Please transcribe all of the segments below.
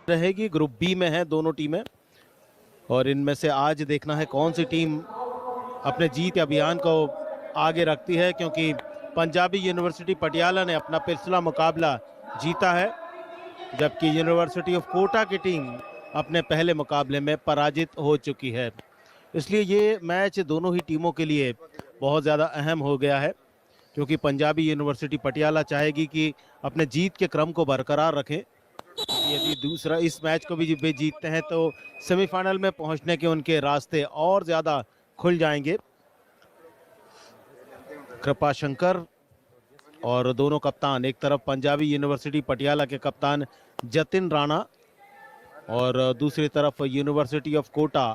रहेगी। Group B में है दोनों टीमें और इनमें से आज देखना है कौन सी टीम अपने जीत अभियान को आगे रखती है, क्योंकि पंजाबी यूनिवर्सिटी पटियाला ने अपना पिछला मुकाबला जीता है, जबकि यूनिवर्सिटी ऑफ कोटा की टीम अपने पहले मुकाबले में पराजित हो चुकी है। इसलिए ये मैच दोनों ही टीमों के लिए बहुत ज़्यादा अहम हो गया है, क्योंकि पंजाबी यूनिवर्सिटी पटियाला चाहेगी कि अपने जीत के क्रम को बरकरार रखें। यदि दूसरा इस मैच को भी वे जीतते हैं तो सेमीफाइनल में पहुंचने के उनके रास्ते और ज़्यादा खुल जाएंगे। कृपाशंकर और दोनों कप्तान, एक तरफ पंजाबी यूनिवर्सिटी पटियाला के कप्तान जतिन राणा और दूसरी तरफ यूनिवर्सिटी ऑफ कोटा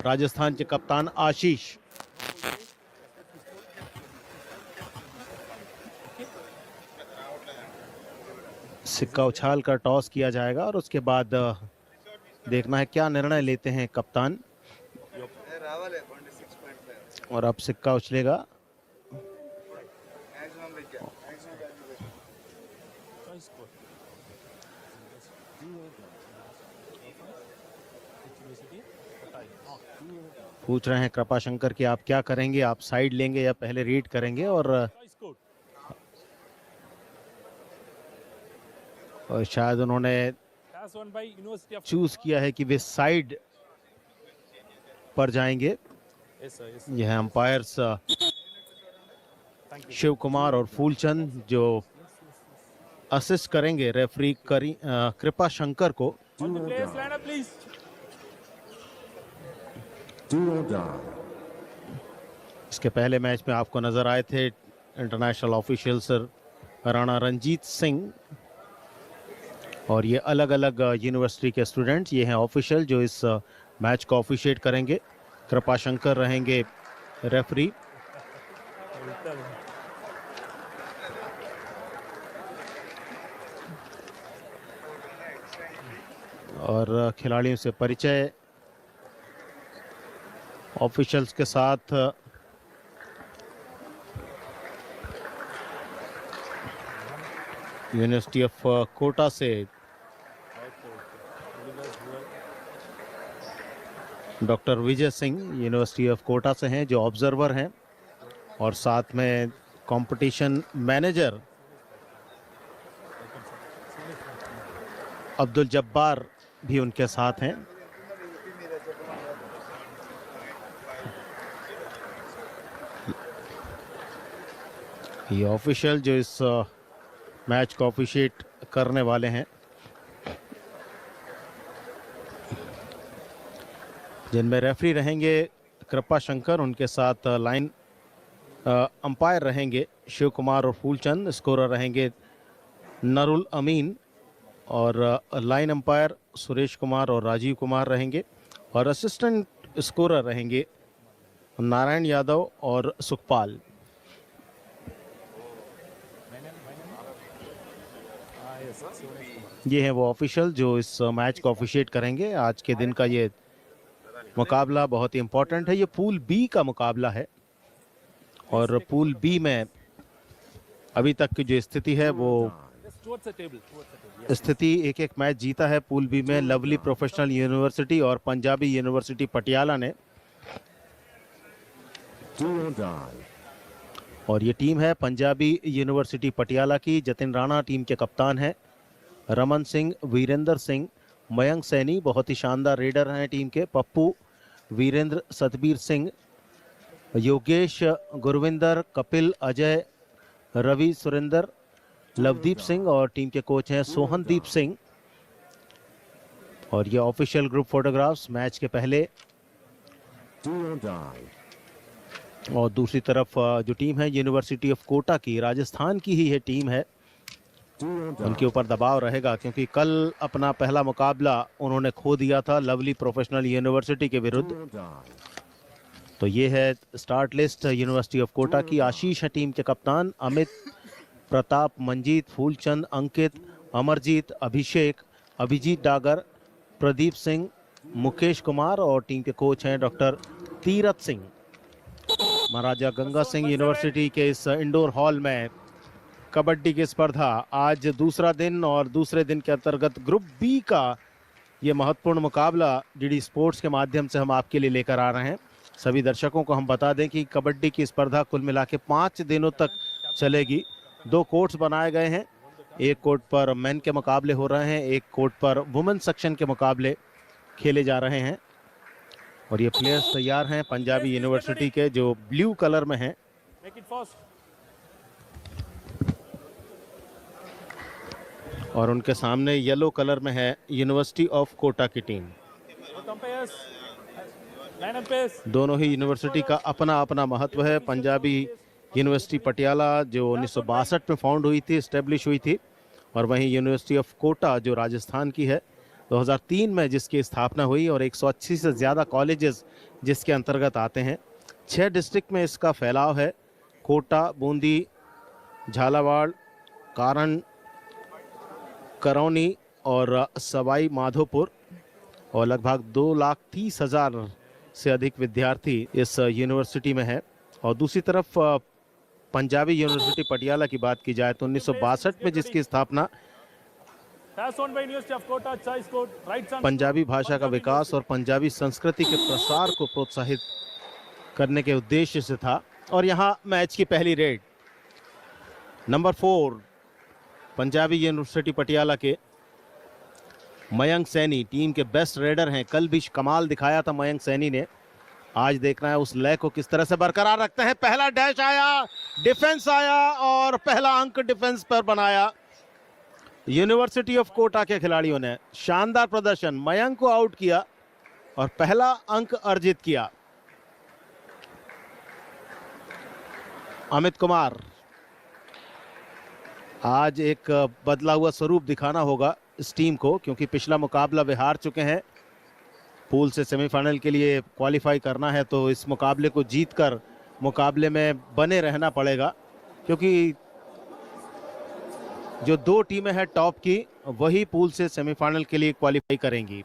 राजस्थान के कप्तान आशीष। सिक्का उछाल कर टॉस किया जाएगा और उसके बाद देखना है क्या निर्णय लेते हैं कप्तान। और अब सिक्का उछलेगा। पूछ रहे हैं कृपाशंकर कि आप क्या करेंगे, आप साइड लेंगे या पहले रीड करेंगे, और शायद उन्होंने चूज किया है कि वे साइड पर जाएंगे। यह अंपायर्स शिव कुमार और फूलचंद जो असिस्ट करेंगे रेफरी कृपाशंकर को। इसके पहले मैच में आपको नजर आए थे international official sir Rana Ranjit Singh, और ये अलग अलग यूनिवर्सिटी के स्टूडेंट्स, ये हैं ऑफिशियल जो इस मैच को ऑफिशिएट करेंगे। कृपाशंकर रहेंगे रेफरी। और खिलाड़ियों से परिचय ऑफिशियल्स के साथ यूनिवर्सिटी ऑफ कोटा से doctor Vijay Singh university of Kota से हैं जो ऑब्जर्वर हैं, और साथ में कंपटीशन मैनेजर अब्दुल जब्बार भी उनके साथ हैं। ये ऑफिशियल जो इस मैच को ऑफिशिएट करने वाले हैं, जिनमें रेफरी रहेंगे कृपाशंकर, उनके साथ लाइन अंपायर रहेंगे शिव कुमार और फूलचंद, स्कोरर रहेंगे नरुल अमीन, और लाइन अंपायर सुरेश कुमार और राजीव कुमार रहेंगे, और असिस्टेंट स्कोरर रहेंगे नारायण यादव और सुखपाल। ये है वो ऑफिशियल जो इस मैच को ऑफिशिएट करेंगे। आज के दिन का ये मुकाबला बहुत ही इंपॉर्टेंट है। ये पूल बी का मुकाबला है, और पूल बी में अभी तक की जो स्थिति है वो स्थिति एक एक मैच जीता है पूल बी में लवली प्रोफेशनल यूनिवर्सिटी और पंजाबी यूनिवर्सिटी पटियाला ने। और ये टीम है पंजाबी यूनिवर्सिटी पटियाला की। जतिन राणा टीम के कप्तान हैं। रमन सिंह, वीरेंद्र सिंह, मयंक सैनी बहुत ही शानदार रेडर हैं टीम के। पप्पू, वीरेंद्र, सतबीर सिंह, योगेश, गुरविंदर, कपिल, अजय, रवि, सुरेंद्र, लवदीप सिंह, और टीम के कोच हैं सोहनदीप सिंह। और ये ऑफिशियल ग्रुप फोटोग्राफ्स मैच के पहले। और दूसरी तरफ जो टीम है यूनिवर्सिटी ऑफ कोटा की, राजस्थान की ही ये टीम है। उनके ऊपर दबाव रहेगा क्योंकि कल अपना पहला मुकाबला उन्होंने खो दिया था लवली प्रोफेशनल यूनिवर्सिटी के विरुद्ध। तो ये है start list university of Kota की। आशीष है टीम के कप्तान, अमित, प्रताप, मंजीत, फूलचंद, अंकित, अमरजीत, अभिषेक, अभिजीत डागर, प्रदीप सिंह, मुकेश कुमार, और टीम के कोच हैं डॉक्टर तीरथ सिंह। महाराजा गंगा सिंह यूनिवर्सिटी के इस इंडोर हॉल में कबड्डी की स्पर्धा आज दूसरा दिन, और दूसरे दिन के अंतर्गत ग्रुप बी का ये महत्वपूर्ण मुकाबला डीडी स्पोर्ट्स के माध्यम से हम आपके लिए लेकर आ रहे हैं। सभी दर्शकों को हम बता दें कि कबड्डी की स्पर्धा कुल मिला के 5 दिनों तक चलेगी। 2 कोर्ट्स बनाए गए हैं। एक कोर्ट पर मेन के मुकाबले हो रहे हैं, एक कोर्ट पर वुमेन सेक्शन के मुकाबले खेले जा रहे हैं। और ये प्लेयर्स तैयार हैं पंजाबी यूनिवर्सिटी के, जो ब्लू कलर में हैं। और उनके सामने येलो कलर में है यूनिवर्सिटी ऑफ कोटा की टीम। दोनों ही यूनिवर्सिटी का अपना अपना महत्व है। पंजाबी यूनिवर्सिटी पटियाला जो 1962 में फाउंड हुई थी, एस्टेब्लिश हुई थी, और वहीं यूनिवर्सिटी ऑफ कोटा जो राजस्थान की है 2003 में जिसकी स्थापना हुई, और 180 से ज़्यादा कॉलेजेस जिसके अंतर्गत आते हैं। 6 डिस्ट्रिक्ट में इसका फैलाव है, कोटा, बूंदी, झालावाड़, कारण, करौनी और सवाई माधोपुर। और लगभग 2,30,000 से अधिक विद्यार्थी इस यूनिवर्सिटी में है। और दूसरी तरफ पंजाबी यूनिवर्सिटी पटियाला की बात की जाए तो 1962 में जिसकी स्थापना पंजाबी भाषा का विकास और पंजाबी संस्कृति के प्रसार को प्रोत्साहित करने के उद्देश्य से था। और यहाँ मैच की पहली red number 4 Punjabi university Patiala के मयंक सैनी टीम के बेस्ट रेडर हैं। कल भी कमाल दिखाया था मयंक सैनी ने। आज देखना है उस लय को किस तरह से बरकरार रखते हैं। पहला डैश आया, डिफेंस आया और पहला अंक डिफेंस पर बनाया यूनिवर्सिटी ऑफ कोटा के खिलाड़ियों ने। शानदार प्रदर्शन, मयंक को आउट किया और पहला अंक अर्जित किया। अमित कुमार, आज एक बदला हुआ स्वरूप दिखाना होगा इस टीम को, क्योंकि पिछला मुकाबला वे हार चुके हैं। पूल से सेमीफाइनल के लिए क्वालिफाई करना है तो इस मुकाबले को जीतकर मुकाबले में बने रहना पड़ेगा, क्योंकि जो 2 टीमें हैं टॉप की वही पूल से सेमीफाइनल के लिए क्वालिफाई करेंगी।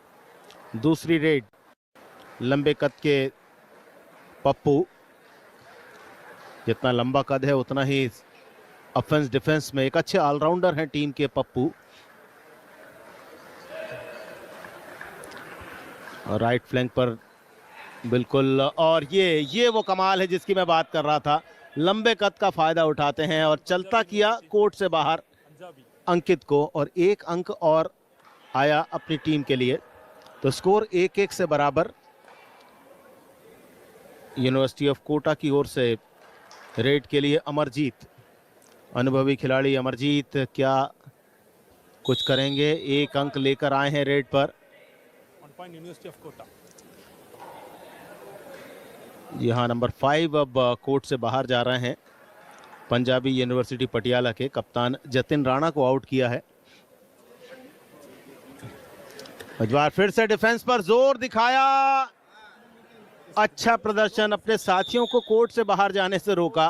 दूसरी रेड लंबे कद के पप्पू, जितना लंबा कद है उतना ही ऑफेंस डिफेंस में एक अच्छे ऑलराउंडर हैं टीम के पप्पू। और राइट फ्लैंक पर बिल्कुल, और ये वो कमाल है जिसकी मैं बात कर रहा था। लंबे कद का फायदा उठाते हैं और चलता किया कोर्ट से बाहर अंकित को, और 1 अंक और आया अपनी टीम के लिए। तो स्कोर 1-1 से बराबर। यूनिवर्सिटी ऑफ कोटा की ओर से रेड के लिए अमरजीत, अनुभवी खिलाड़ी अमरजीत क्या कुछ करेंगे। 1 अंक लेकर आए हैं रेड पर। यहाँ नंबर 5 अब कोर्ट से बाहर जा रहे हैं। पंजाबी यूनिवर्सिटी पटियाला के कप्तान जतिन राणा को आउट किया है। इस बार फिर से डिफेंस पर जोर दिखाया, अच्छा प्रदर्शन, अपने साथियों को कोर्ट से बाहर जाने से रोका।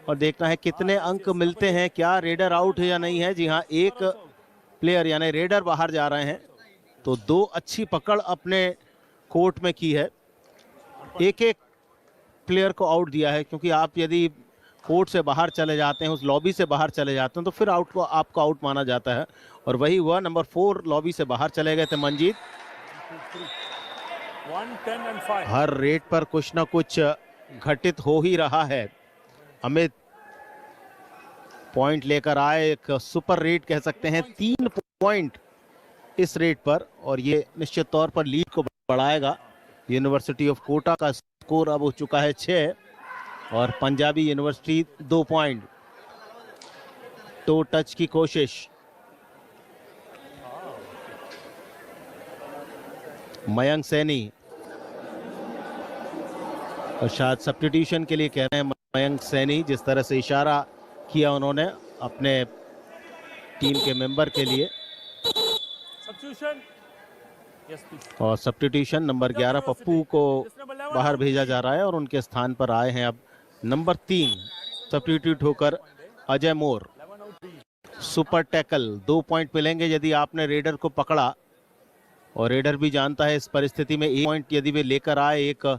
और देखना है कितने अंक मिलते हैं, क्या रेडर आउट है या नहीं है। जी हाँ, 1 प्लेयर यानी रेडर बाहर जा रहे हैं। तो 2 अच्छी पकड़ अपने कोर्ट में की है। 1-1 प्लेयर को आउट दिया है, क्योंकि आप यदि कोर्ट से बाहर चले जाते हैं, उस लॉबी से बाहर चले जाते हैं, तो फिर आउट को आपको आउट माना जाता है। और वही हुआ, नंबर 4 लॉबी से बाहर चले गए थे मंजीत। 1-10 and 5। हर रेट पर कुछ ना कुछ घटित हो ही रहा है। अमित पॉइंट लेकर आए, एक सुपर रेट कह सकते हैं, 3 पॉइंट इस रेट पर, और ये निश्चित तौर पर लीड को बढ़ाएगा। यूनिवर्सिटी ऑफ कोटा का स्कोर अब हो चुका है 6 और Punjabi university 2 point. To touch की कोशिश, मयंक सैनी, और शायद सब्स्टिट्यूशन के लिए कह रहे हैं मयंक सैनी, जिस तरह से इशारा किया उन्होंने अपने टीम के मेंबर के लिए। और सब्स्टिट्यूशन नंबर 11 पप्पू को बाहर भेजा जा रहा है और उनके स्थान पर आए हैं अब नंबर 3 सब्स्टिट्यूट होकर अजय मोर। सुपर टैकल, 2 पॉइंट मिलेंगे यदि आपने रेडर को पकड़ा, और रेडर भी जानता है इस परिस्थिति में 1 पॉइंट यदि वे लेकर आए, एक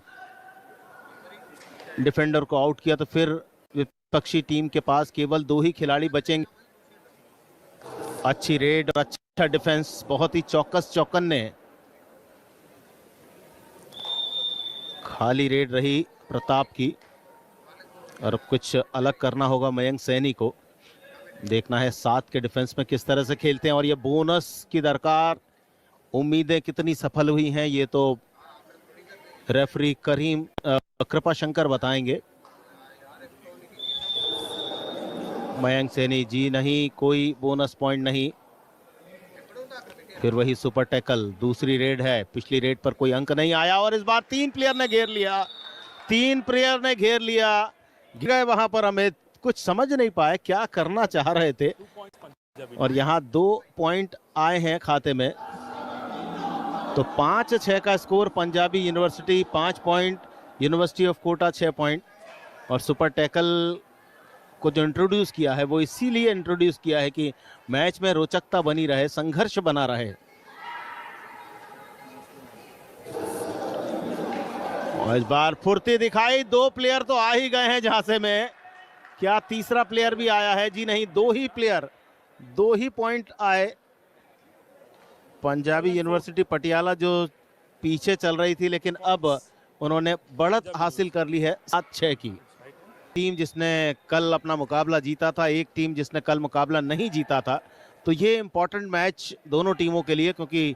डिफेंडर को आउट किया, तो फिर विपक्षी टीम के पास केवल 2 ही खिलाड़ी बचेंगे। अच्छी रेड और अच्छा डिफेंस, बहुत ही चौकन्ने। खाली रेड रही प्रताप की, और अब कुछ अलग करना होगा मयंक सैनी को। देखना है 7 के डिफेंस में किस तरह से खेलते हैं, और ये बोनस की दरकार, उम्मीदें कितनी सफल हुई हैं ये तो रेफरी करीम कृपा शंकर बताएंगे। मयंक सैनी जी नहीं, कोई बोनस पॉइंट नहीं। फिर वही सुपर टैकल, दूसरी रेड है, पिछली रेड पर कोई अंक नहीं आया, और इस बार 3 प्लेयर ने घेर लिया, 3 प्लेयर ने घेर लिया। गए वहां पर अमित, कुछ समझ नहीं पाए क्या करना चाह रहे थे, और यहां 2 पॉइंट आए हैं खाते में। तो 5-6 का score, Punjabi university 5 point, university of Kota 6 point. और सुपर टैकल को जो इंट्रोड्यूस किया है वो इसीलिए इंट्रोड्यूस किया है कि मैच में रोचकता बनी रहे, संघर्ष बना रहे। और इस बार फुर्ती दिखाई, 2 प्लेयर तो आ ही गए हैं झांसे में। क्या तीसरा प्लेयर भी आया है? जी नहीं, 2 ही प्लेयर, 2 ही पॉइंट आए। पंजाबी यूनिवर्सिटी पटियाला जो पीछे चल रही थी, लेकिन अब उन्होंने बढ़त हासिल कर ली है 7-6 की। टीम जिसने कल अपना मुकाबला जीता था, एक टीम जिसने कल मुकाबला नहीं जीता था। तो ये इंपॉर्टेंट मैच दोनों टीमों के लिए, क्योंकि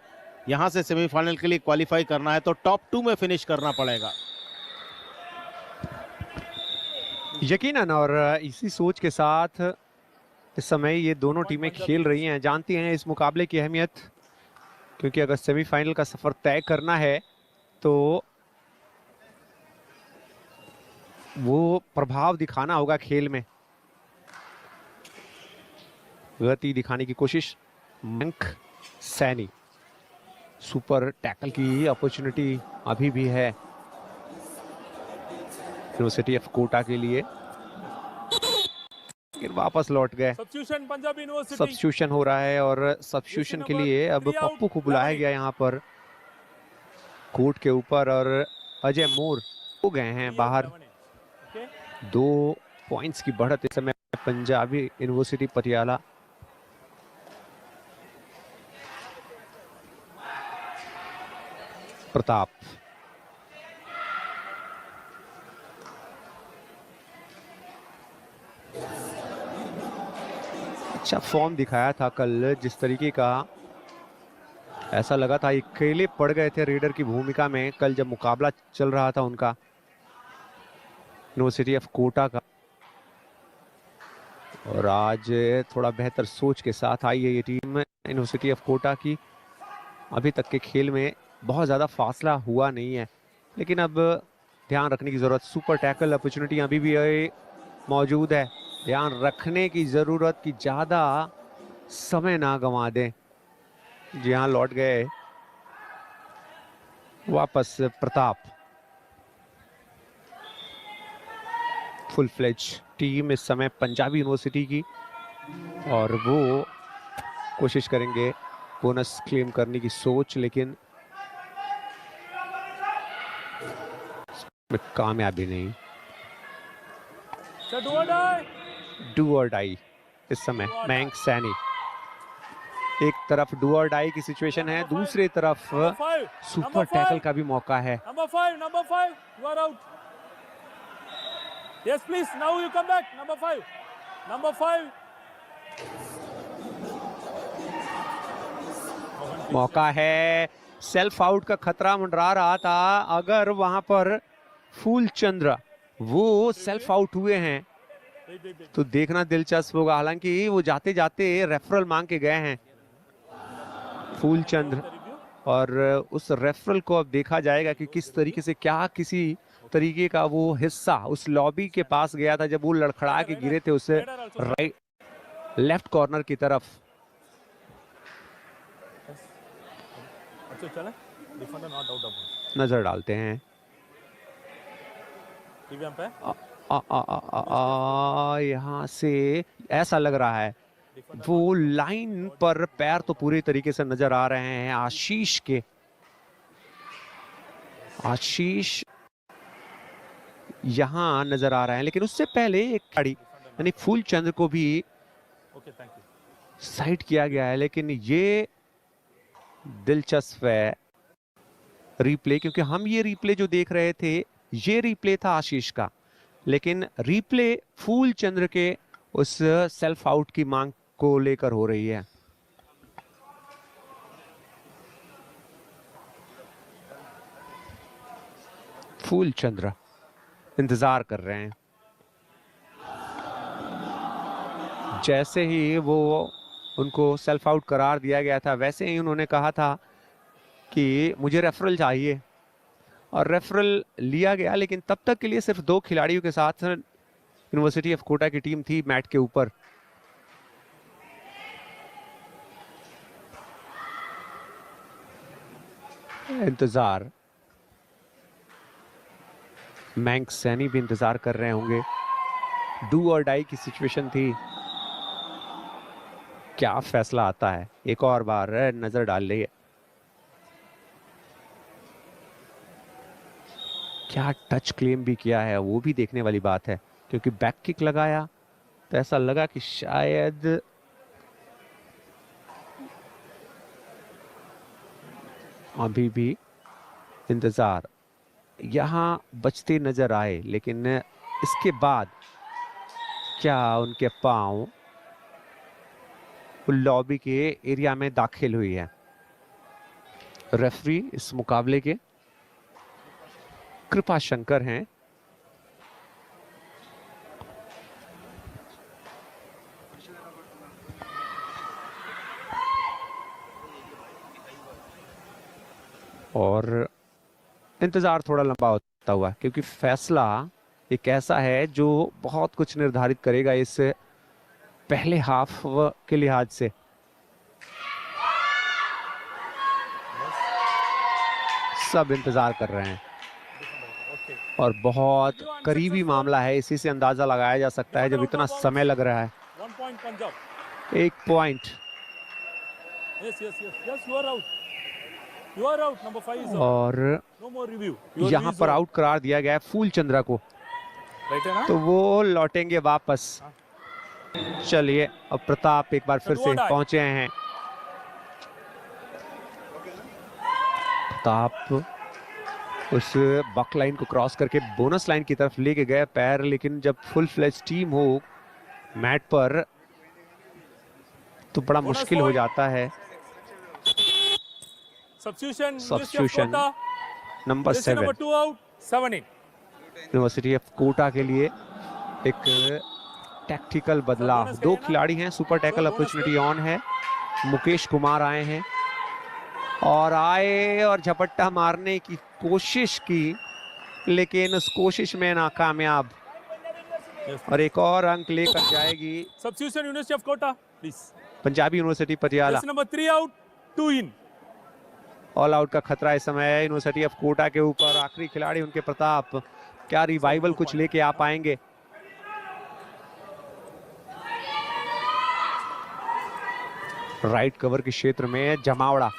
यहां से सेमीफाइनल के लिए क्वालिफाई करना है तो टॉप 2 में फिनिश करना पड़ेगा यकीनन। और इसी सोच के साथ इस समय ये दोनों टीमें खेल रही हैं, जानती हैं इस मुकाबले की अहमियत, क्योंकि अगर सेमीफाइनल का सफर तय करना है तो वो प्रभाव दिखाना होगा खेल में। गति दिखाने की कोशिश मयंक सैनी, सुपर टैकल की अपॉर्चुनिटी अभी भी है यूनिवर्सिटी ऑफ कोटा के लिए, फिर वापस लौट गए। सब्स्टिट्यूशन हो रहा है, और सब्स्टिट्यूशन के लिए अब पप्पू को बुलाया गया यहाँ पर कोर्ट के ऊपर, और अजय मोर हो गए हैं बाहर। 2 पॉइंट्स की बढ़त इस समय पंजाबी यूनिवर्सिटी पटियाला। प्रताप, अच्छा फॉर्म दिखाया था कल, जिस तरीके का ऐसा लगा था अकेले पड़ गए थे रेडर की भूमिका में कल जब मुकाबला चल रहा था उनका यूनिवर्सिटी ऑफ कोटा का। और आज थोड़ा बेहतर सोच के साथ आई है ये टीम यूनिवर्सिटी ऑफ कोटा की। अभी तक के खेल में बहुत ज़्यादा फासला हुआ नहीं है, लेकिन अब ध्यान रखने की ज़रूरत, सुपर टैकल अपॉर्चुनिटी अभी भी मौजूद है, ध्यान रखने की ज़रूरत कि ज़्यादा समय ना गंवा दें। जी हाँ, लौट गए वापस प्रताप। फुल फ्लेज टीम इस समय पंजाबी यूनिवर्सिटी की, और वो कोशिश करेंगे बोनस क्लेम करने की सोच, लेकिन कामयाबी नहीं। डू और डाई इस समय मयंक सैनी। एक तरफ डू और डाई की सिचुएशन है, दूसरी तरफ सुपर टैकल का भी मौका है। Number 5, you are out. Yes, please. Now you come back. Number 5. मौका है, सेल्फ आउट का खतरा मंडरा रहा था। अगर वहां पर फूलचंद्र वो सेल्फ आउट हुए हैं तो देखना दिलचस्प होगा। हालांकि वो जाते जाते रेफरल मांग के गए हैं फूलचंद्र, और उस रेफरल को अब देखा जाएगा कि किस तरीके से, क्या किसी तरीके का वो हिस्सा उस लॉबी के पास गया था जब वो लड़खड़ा के गिरे थे उससे राइट लेफ्ट कॉर्नर की तरफ। नजर डालते हैं यहाँ से ऐसा लग रहा है वो लाइन पर पैर तो पूरी तरीके से नजर आ रहे हैं आशीष के। आशीष यहां नजर आ रहा है, लेकिन उससे पहले एक खिलाड़ी यानी फूलचंद्र को भी साइड किया गया है, लेकिन ये दिलचस्प है रिप्ले, क्योंकि हम ये रिप्ले जो देख रहे थे ये रिप्ले था आशीष का, लेकिन रिप्ले फूल चंद्र के उस सेल्फ आउट की मांग को लेकर हो रही है। फूल चंद्र इंतजार कर रहे हैं। जैसे ही वो उनको सेल्फ आउट करार दिया गया था, वैसे ही उन्होंने कहा था कि मुझे रेफरल चाहिए, और रेफरल लिया गया, लेकिन तब तक के लिए सिर्फ 2 खिलाड़ियों के साथ यूनिवर्सिटी ऑफ कोटा की टीम थी मैट के ऊपर। इंतजार, मैंक सैनी भी इंतजार कर रहे होंगे। डू और डाई की सिचुएशन थी, क्या फैसला आता है। एक और बार नजर डाल रही है, क्या टच क्लेम भी किया है वो भी देखने वाली बात है, क्योंकि बैक किक लगाया तो ऐसा लगा कि शायद अभी भी इंतजार यहां बचते नजर आए, लेकिन इसके बाद क्या उनके पांव लॉबी के एरिया में दाखिल हुई है। रेफरी इस मुकाबले के कृपा शंकर हैं। और इंतजार थोड़ा लंबा होता हुआ, क्योंकि फैसला एक ऐसा है जो बहुत कुछ निर्धारित करेगा इस पहले हाफ के लिहाज से। सब इंतजार कर रहे हैं और बहुत करीबी मामला है, इसी से अंदाजा लगाया जा सकता है जब इतना समय लग रहा है। 1 पॉइंट और यहाँ पर आउट करार दिया गया है फूल चंद्रा को, तो वो लौटेंगे वापस। चलिए अब प्रताप एक बार फिर से पहुंचे हैं। प्रताप उस बक लाइन को क्रॉस करके बोनस लाइन की तरफ लेके गए पैर, लेकिन जब फुल फ्लेज टीम हो मैट पर तो बड़ा मुश्किल हो जाता है। Substitution number 7 university of Kota के लिए एक टैक्टिकल बदलाव। 2 खिलाड़ी हैं, सुपर टैकल अपॉर्चुनिटी ऑन है। मुकेश कुमार आए हैं और आए और झपट्टा मारने की कोशिश की, लेकिन उस कोशिश में नाकामयाब। और एक और अंक लेकर जाएगी substitution university of Kota please. Punjabi university Patiala. Number 3 out 2 in. All out का खतरा इस समय है यूनिवर्सिटी ऑफ कोटा के ऊपर। आखिरी खिलाड़ी उनके प्रताप, क्या रिवाइवल कुछ लेके आ पाएंगे? राइट कवर के क्षेत्र में जमावड़ा,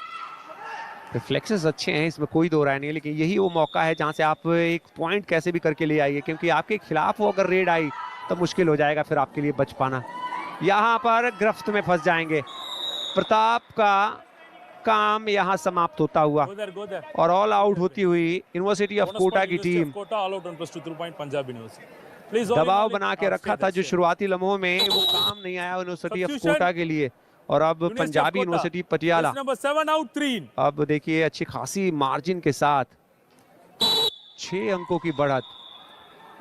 रिफ्लेक्सेस अच्छे हैं, इसमें कोई दो राय नहीं है, लेकिन यही वो मौका है जहां से आप एक पॉइंट कैसे भी करके ले आइए, क्योंकि आपके खिलाफ वो अगर रेड आई तो मुश्किल हो जाएगा फिर आपके लिए बच पाना। यहां पर गिरफ्त में फंस जाएंगे। प्रताप का काम यहां समाप्त होता हुआ और ऑल आउट होती हुई यूनिवर्सिटी ऑफ कोटा की टीम। दबाव बना के रखा था जो शुरुआती लम्हों में, वो काम नहीं आया यूनिवर्सिटी ऑफ कोटा के लिए। और अब Punjabi university Patiala number 7 out 3 इन। अब देखिए अच्छी खासी मार्जिन के साथ 6 अंकों की बढ़त,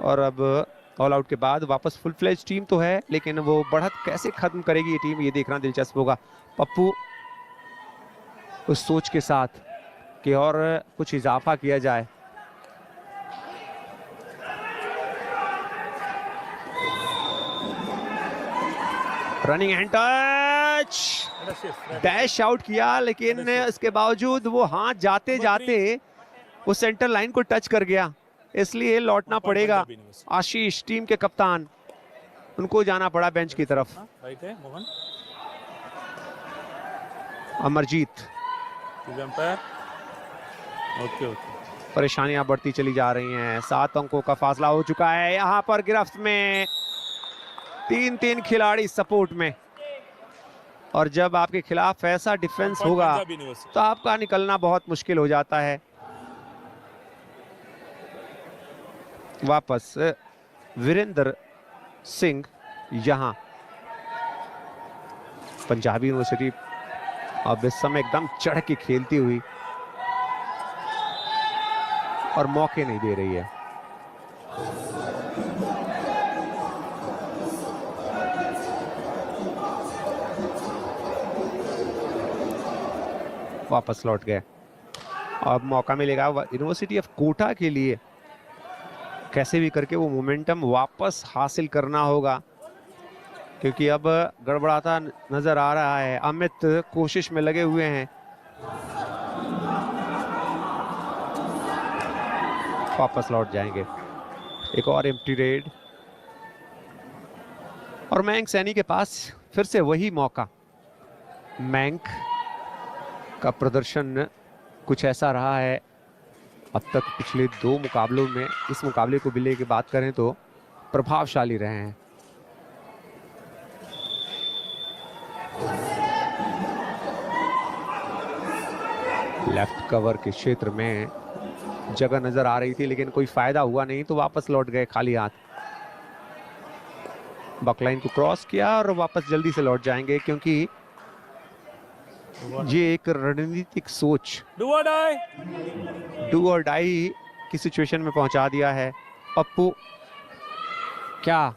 और अब ऑल आउट के बाद वापस फुल फ्लेज टीम तो है, लेकिन वो बढ़त कैसे खत्म करेगी ये टीम, ये देखना दिलचस्प होगा। पप्पू उस सोच के साथ कि और कुछ इजाफा किया जाए। Running hand touch, dash out किया, लेकिन इसके बावजूद वो हाथ जाते जाते वो सेंटर लाइन को टच कर गया, इसलिए लौटना पड़ेगा। आशीष टीम के कप्तान, उनको जाना पड़ा बेंच की तरफ। अमरजीत, परेशानियां बढ़ती चली जा रही हैं। 7 अंकों का फासला हो चुका है। यहां पर गिरफ्त में 3 खिलाड़ी सपोर्ट में। और जब आपके खिलाफ ऐसा डिफेंस Point होगा Punjab University. तो आपका निकलना बहुत मुश्किल हो जाता है। वापस वीरेंद्र सिंह यहां। पंजाबी यूनिवर्सिटी अब इस समय एकदम चढ़ के खेलती हुई और मौके नहीं दे रही है। वापस लौट गए। अब मौका मिलेगा यूनिवर्सिटी ऑफ कोटा के लिए, कैसे भी करके वो मोमेंटम वापस हासिल करना होगा, क्योंकि अब गड़बड़ाता नजर आ रहा है। अमित कोशिश में लगे हुए हैं। वापस लौट जाएंगे। एक और एम्प्टी रेड और मयंक सैनी के पास फिर से वही मौका। मयंक का प्रदर्शन कुछ ऐसा रहा है अब तक पिछले 2 मुकाबलों में, इस मुकाबले को भी लेके बात करें तो प्रभावशाली रहे हैं। लेफ्ट कवर के क्षेत्र में जगह नजर आ रही थी लेकिन कोई फायदा हुआ नहीं, तो वापस लौट गए खाली हाथ। बकलाइन को क्रॉस किया और वापस जल्दी से लौट जाएंगे, क्योंकि ये एक रणनीतिक सोच डू और डाई की सिचुएशन में पहुंचा दिया है। पप्पू क्या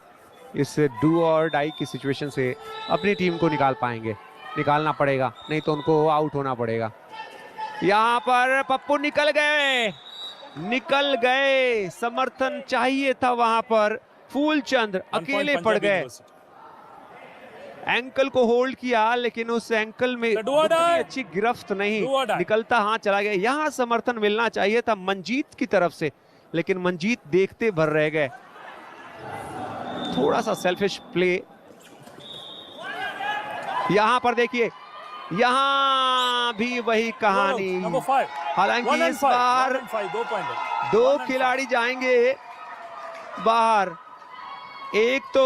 इस डू और डाई की सिचुएशन से अपनी टीम को निकाल पाएंगे? निकालना पड़ेगा, नहीं तो उनको आउट होना पड़ेगा। यहां पर पप्पू निकल गए, समर्थन चाहिए था वहां पर। फूलचंद अकेले पड़ गए, एंकल को होल्ड किया लेकिन उस एंकल में उतनी अच्छी गिरफ्त नहीं, निकलता हाथ चला गया। यहां समर्थन मिलना चाहिए था मंजीत की तरफ से, लेकिन मंजीत देखते भर रह गए। थोड़ा सा सेल्फिश प्ले यहां पर देखिए, यहां भी वही कहानी। हालांकि इस बार 2 खिलाड़ी जाएंगे बाहर, एक तो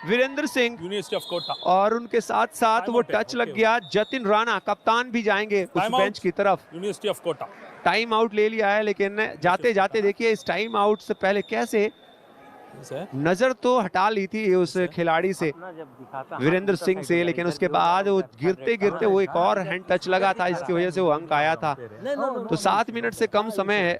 वीरेंद्र सिंह यूनिवर्सिटी ऑफ कोटा और उनके साथ साथ वो टच लग गया जतिन राणा, कप्तान भी जाएंगे उस बेंच की तरफ। University of Kota time out ले लिया है, लेकिन जाते जाते देखिए इस टाइम आउट से पहले कैसे नजर तो हटा ली थी उस खिलाड़ी से, वीरेंद्र सिंह से, लेकिन उसके बाद वो गिरते गिरते वो एक और हैंड टच लगा था, इसकी वजह से वो अंक आया था। तो 7 मिनट से कम समय है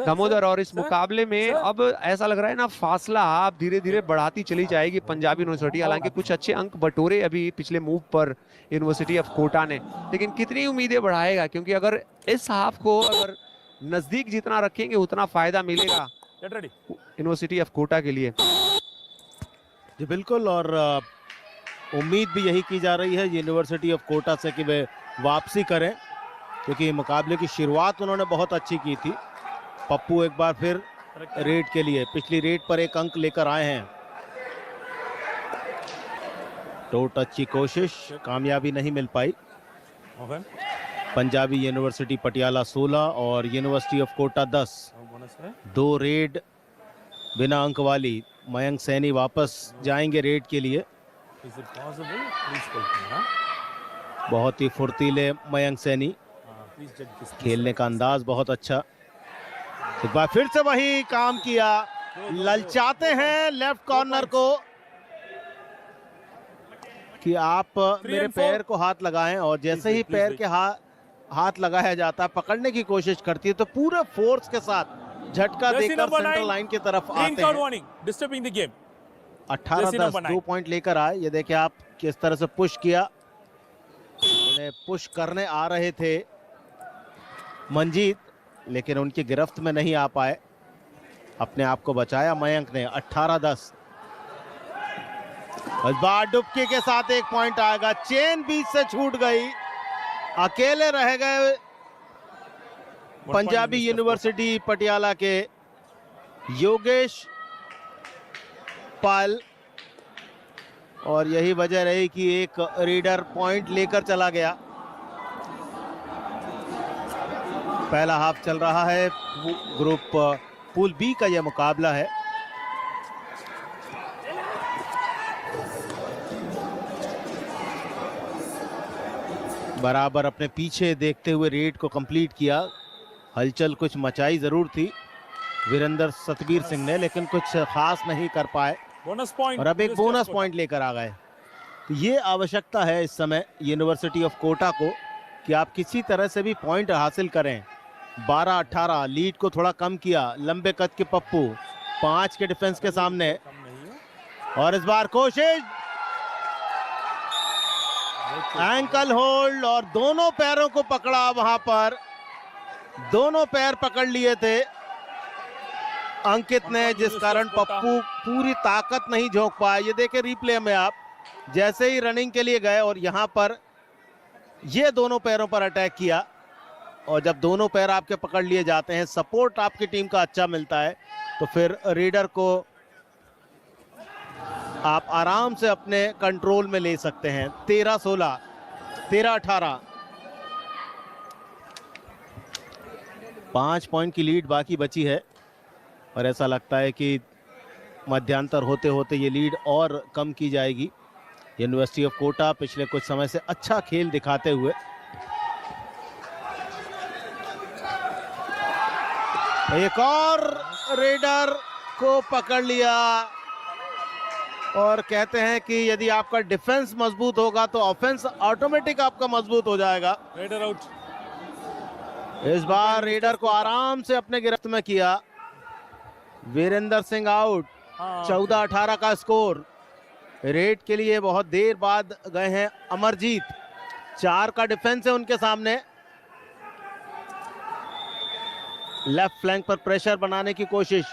दामोदर, और इस मुकाबले में अब ऐसा लग रहा है ना फासला आप धीरे धीरे बढ़ाती चली जाएगी पंजाबी यूनिवर्सिटी। हालांकि कुछ अच्छे अंक बटोरे अभी पिछले मूव पर यूनिवर्सिटी ऑफ कोटा ने, लेकिन कितनी उम्मीदें बढ़ाएगा, क्योंकि अगर इस हाफ को अगर नजदीक जितना रखेंगे उतना फायदा मिलेगा यूनिवर्सिटी ऑफ कोटा के लिए। जी बिल्कुल, और उम्मीद भी यही की जा रही है यूनिवर्सिटी ऑफ कोटा से कि वे वापसी करें, क्योंकि मुकाबले की शुरुआत उन्होंने बहुत अच्छी की थी। पप्पू एक बार फिर रेड के लिए पिछली रेड पर 1 अंक लेकर आए हैं। टो टच की कोशिश, कामयाबी नहीं मिल पाई। पंजाबी यूनिवर्सिटी पटियाला 16 और यूनिवर्सिटी ऑफ कोटा 10, 2 रेड बिना अंक वाली। मयंक सैनी वापस जाएंगे रेड के लिए। बहुत ही फुर्तीले मयंक सैनी, खेलने का अंदाज बहुत अच्छा। एक बार फिर से वही काम किया, ललचाते हैं लेफ्ट कॉर्नर को कि आप मेरे पैर को हाथ लगाएं, और जैसे ही पैर के हाथ लगाया जाता है, पकड़ने की कोशिश करती है, तो पूरे फोर्स के साथ झटका देकर सेंट्रल लाइन की तरफ आते हैं। 18-10 2 पॉइंट लेकर आए। ये देखिए आप किस तरह से पुश किया, उन्हें पुश करने आ रहे थे मंजीत, लेकिन उनकी गिरफ्त में नहीं आ पाए। अपने आप को बचाया मयंक ने। 18-10 इस बार डुबकी के साथ 1 पॉइंट आएगा। चेन बीच से छूट गई, अकेले रह गए पंजाबी यूनिवर्सिटी पटियाला के योगेश पाल, और यही वजह रही कि एक रीडर पॉइंट लेकर चला गया। पहला हाफ चल रहा है, ग्रुप पूल बी का यह मुकाबला है। बराबर अपने पीछे देखते हुए रेड को कंप्लीट किया। हलचल कुछ मचाई जरूर थी वीरेंद्र सतबीर सिंह ने, लेकिन कुछ खास नहीं कर पाए बोनस पॉइंट और अब एक बोनस पॉइंट लेकर आ गए। तो ये आवश्यकता है इस समय यूनिवर्सिटी ऑफ कोटा को कि आप किसी तरह से भी पॉइंट हासिल करें। 12-18 लीड को थोड़ा कम किया लंबे कद के पप्पू 5 के डिफेंस के सामने, और इस बार कोशिश एंकल होल्ड और दोनों पैरों को पकड़ा। वहां पर दोनों पैर पकड़ लिए थे अंकित ने, जिस कारण पप्पू पूरी ताकत नहीं झोंक पाया। ये देखे रिप्ले में आप, जैसे ही रनिंग के लिए गए और यहां पर ये दोनों पैरों पर अटैक किया, और जब दोनों पैर आपके पकड़ लिए जाते हैं, सपोर्ट आपकी टीम का अच्छा मिलता है, तो फिर रेडर को आप आराम से अपने कंट्रोल में ले सकते हैं। 13-16, 13-18, 5 पॉइंट की लीड बाकी बची है और ऐसा लगता है कि मध्यांतर होते होते ये लीड और कम की जाएगी। यूनिवर्सिटी ऑफ कोटा पिछले कुछ समय से अच्छा खेल दिखाते हुए एक और रेडर को पकड़ लिया, और कहते हैं कि यदि आपका डिफेंस मजबूत होगा तो ऑफेंस ऑटोमेटिक आपका मजबूत हो जाएगा। Raider out. इस बार रेडर को आराम से अपने गिरफ्त में किया। वीरेंद्र सिंह आउट। 14-18 का स्कोर। रेड के लिए बहुत देर बाद गए हैं अमरजीत। 4 का डिफेंस है उनके सामने। लेफ्ट फ्लैंक पर प्रेशर बनाने की कोशिश,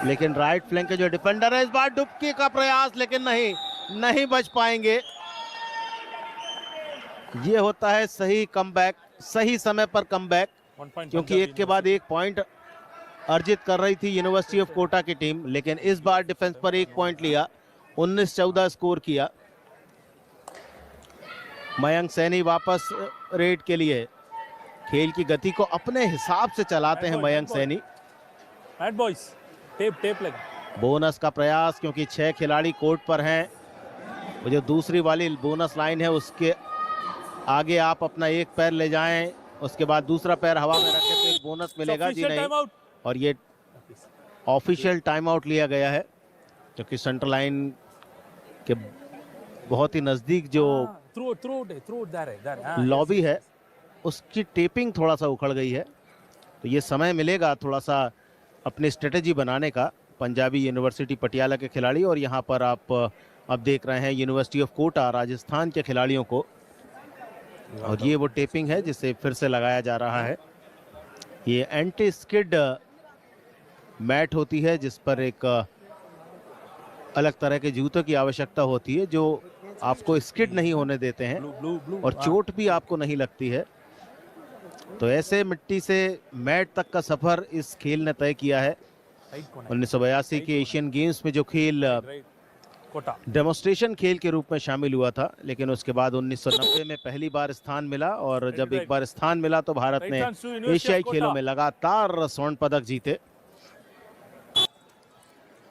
लेकिन राइट फ्लैंक के जो डिफेंडर है, इस बार डुबकी का प्रयास, लेकिन नहीं बच पाएंगे। ये होता है सही कमबैक, सही समय पर कमबैक, क्योंकि एक के बाद एक पॉइंट अर्जित कर रही थी यूनिवर्सिटी ऑफ कोटा की टीम, लेकिन इस बार डिफेंस पर 1 पॉइंट लिया, 19-14 स्कोर किया। मयंक सैनी वापस रेड के लिए। खेल की गति को अपने हिसाब से चलाते हैं मयंक सैनी। टेप लगा। बोनस का प्रयास, क्योंकि 6 खिलाड़ी कोर्ट पर हैं। वो जो दूसरी वाली बोनस लाइन है उसके आगे आप अपना एक पैर ले जाएं, उसके बाद दूसरा पैर हवा में रखें तो एक बोनस मिलेगा। जी नहीं, और ये ऑफिशियल टाइम आउट लिया गया है, क्योंकि सेंटर लाइन के बहुत ही नजदीक जो लॉबी है उसकी टेपिंग थोड़ा सा उखड़ गई है, तो ये समय मिलेगा थोड़ा सा अपनी स्ट्रेटेजी बनाने का पंजाबी यूनिवर्सिटी पटियाला के खिलाड़ी। और यहाँ पर आप अब देख रहे हैं यूनिवर्सिटी ऑफ कोटा राजस्थान के खिलाड़ियों को, और ये वो टेपिंग है जिसे फिर से लगाया जा रहा है। ये एंटी स्किड मैट होती है जिस पर एक अलग तरह के जूतों की आवश्यकता होती है जो आपको स्किड नहीं होने देते हैं और चोट भी आपको नहीं लगती है। तो ऐसे मिट्टी से मैट तक का सफर इस खेल ने तय किया है। 1982 के एशियन गेम्स में जो खेल डेमोन्स्ट्रेशन खेल के रूप में शामिल हुआ था, लेकिन उसके बाद 1990 में पहली बार स्थान मिला, और जब एक बार स्थान मिला तो भारत ने एशियाई खेलों में लगातार स्वर्ण पदक जीते।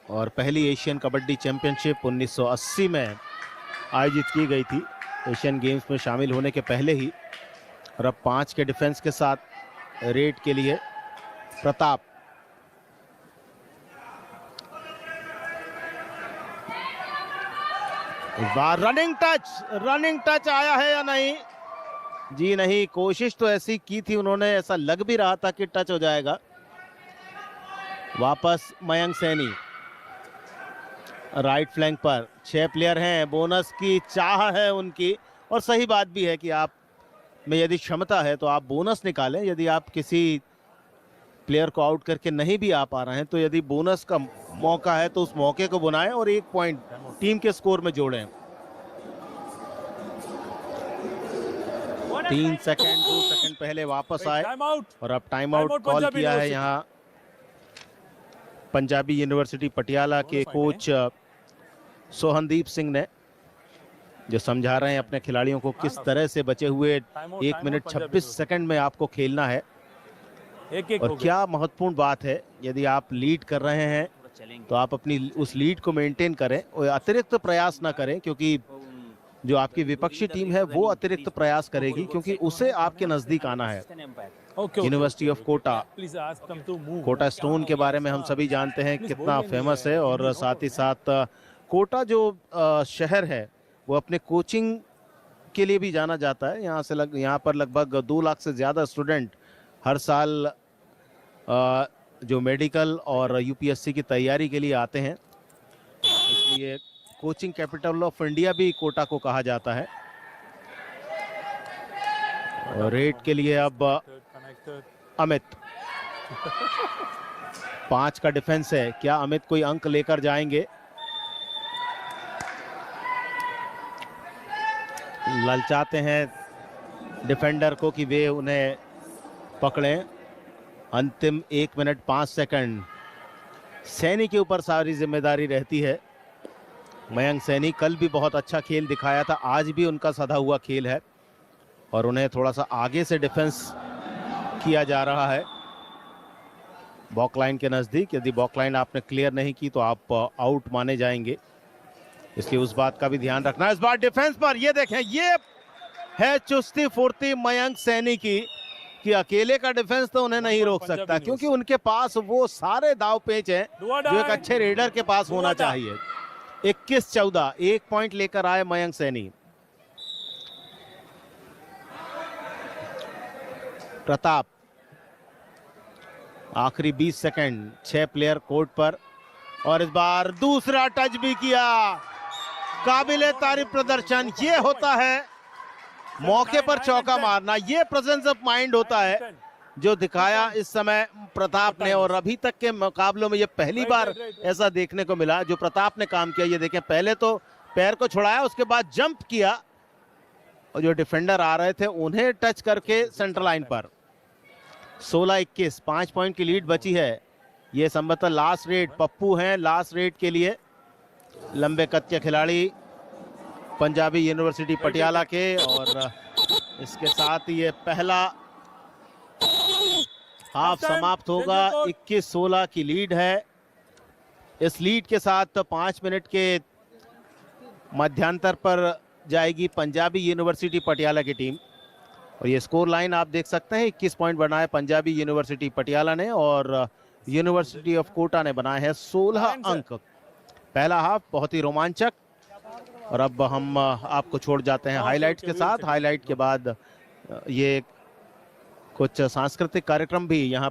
और पहली एशियन कबड्डी चैंपियनशिप 1980 में आयोजित की गई थी, एशियन गेम्स में शामिल होने के पहले ही। और अब 5 के डिफेंस के साथ रेड के लिए प्रताप। इस बार रनिंग टच आया है या नहीं? जी नहीं, कोशिश तो ऐसी की थी उन्होंने, ऐसा लग भी रहा था कि टच हो जाएगा। वापस मयंक सैनी राइट फ्लैंक पर। 6 प्लेयर हैं, बोनस की चाह है उनकी, और सही बात भी है कि आप में यदि क्षमता है तो आप बोनस निकालें। यदि आप किसी प्लेयर को आउट करके नहीं भी आ पा रहे हैं तो यदि बोनस का मौका है तो उस मौके को बनाएं और 1 पॉइंट टीम के स्कोर में जोड़ें। 3 सेकंड 2 सेकंड पहले वापस आए और अब टाइम आउट कॉल किया है यहाँ पंजाबी यूनिवर्सिटी पटियाला के कोच सोहनदीप सिंह ने, जो समझा रहे हैं अपने खिलाड़ियों को किस तरह से बचे हुए 1 मिनट 26 सेकंड में आपको खेलना है। और क्या महत्वपूर्ण बात है, यदि आप लीड कर रहे हैं तो आप अपनी उस लीड को मेंटेन करें और अतिरिक्त प्रयास ना करें, क्योंकि जो आपकी विपक्षी टीम है वो अतिरिक्त प्रयास करेगी, क्योंकि उसे आपके नजदीक आना है। University of Kota, Please ask them to move. Kota stone के बारे में हम सभी जानते हैं कितना फेमस है, और साथ ही साथ कोटा जो शहर है वो अपने कोचिंग के लिए भी जाना जाता है। यहाँ पर लगभग 2 लाख से ज़्यादा स्टूडेंट हर साल जो मेडिकल और यूपीएससी की तैयारी के लिए आते हैं, इसलिए कोचिंग कैपिटल ऑफ इंडिया भी कोटा को कहा जाता है। रेड के लिए अब अमित, 5 का डिफेंस है, क्या अमित कोई अंक लेकर जाएंगे? ललचाते हैं डिफेंडर को कि वे उन्हें पकड़ें। अंतिम 1 मिनट 5 सेकंड सैनी के ऊपर सारी जिम्मेदारी रहती है। मयंक सैनी कल भी बहुत अच्छा खेल दिखाया था, आज भी उनका सधा हुआ खेल है और उन्हें थोड़ा सा आगे से डिफेंस किया जा रहा है बॉक लाइन के नज़दीक। यदि बॉक लाइन आपने क्लियर नहीं की तो आप आउट माने जाएंगे, इसलिए उस बात का भी ध्यान रखना है। इस बार डिफेंस पर ये देखें, ये है चुस्ती फुर्ती मयंक सैनी की कि अकेले का डिफेंस तो उन्हें नहीं रोक सकता, क्योंकि उनके पास वो सारे दाव पेच हैं जो एक अच्छे रेडर के पास होना चाहिए। 21-14 1 पॉइंट लेकर आए मयंक सैनी। प्रताप, आखिरी 20 सेकंड, 6 प्लेयर कोर्ट पर, और इस बार दूसरा टच भी किया। काबिले तारीफ प्रदर्शन, ये होता है मौके पर चौका मारना, ये प्रेजेंस ऑफ माइंड होता है जो दिखाया इस समय प्रताप ने, और अभी तक के मुकाबलों में ये पहली बार ऐसा देखने को मिला जो प्रताप ने काम किया। ये देखें, पहले तो पैर को छुड़ाया, उसके बाद जंप किया और जो डिफेंडर आ रहे थे उन्हें टच करके सेंटर लाइन पर। 16-21 5 पॉइंट की लीड बची है। ये संभवतः लास्ट रेड पप्पू हैं, लास्ट रेड के लिए लंबे कद के खिलाड़ी पंजाबी यूनिवर्सिटी पटियाला के, और इसके साथ ये पहला हाफ समाप्त होगा। 21-16 की लीड है। इस लीड के साथ 5 मिनट के मध्यांतर पर जाएगी पंजाबी यूनिवर्सिटी पटियाला की टीम, और ये स्कोर लाइन आप देख सकते हैं। 21 पॉइंट बनाए पंजाबी यूनिवर्सिटी पटियाला ने, और यूनिवर्सिटी ऑफ कोटा ने बनाए हैं 16 अंक। पहला हाफ बहुत ही रोमांचक, और अब हम आपको छोड़ जाते हैं हाइलाइट्स के साथ। हाइलाइट के बाद ये कुछ सांस्कृतिक कार्यक्रम भी यहाँ